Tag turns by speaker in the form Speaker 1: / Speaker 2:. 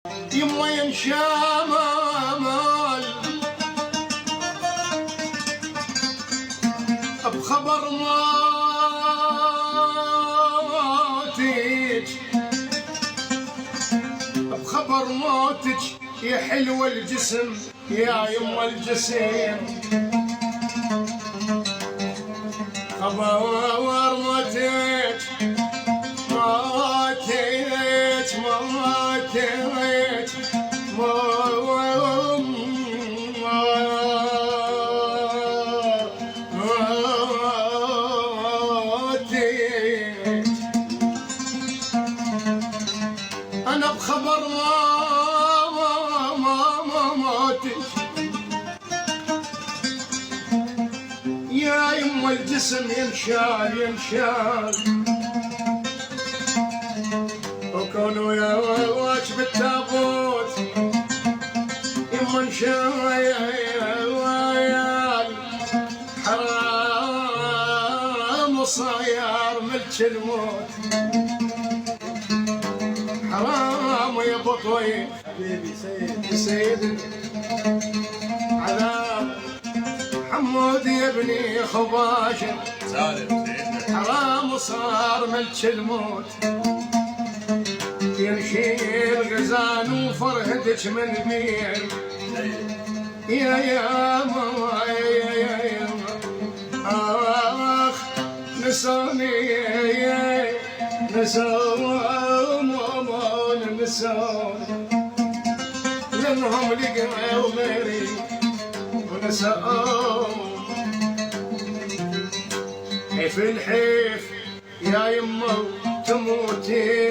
Speaker 1: يما ينشامل بخبر موتك، بخبر موتك يا حلوة الجسم يا يما الجسم. خبر موتك موتك موتك أنا بخبر موتك يا يما الجسم ينشال ينشال، وكونوا يا واجب التابوت يما انشال حرام صاير ملك الموت، حرام يا بطوي حبيبي سيدي سيدي عذاب حمود يا ابني خباشر سالم حرام صار ملك الموت، ينشيل غزان وفرهدك من بير يا ماما يا اخ نسوني نسون ماما نسون لانهم لقوا غيري ونسون حيف الحيف يا يما تموتي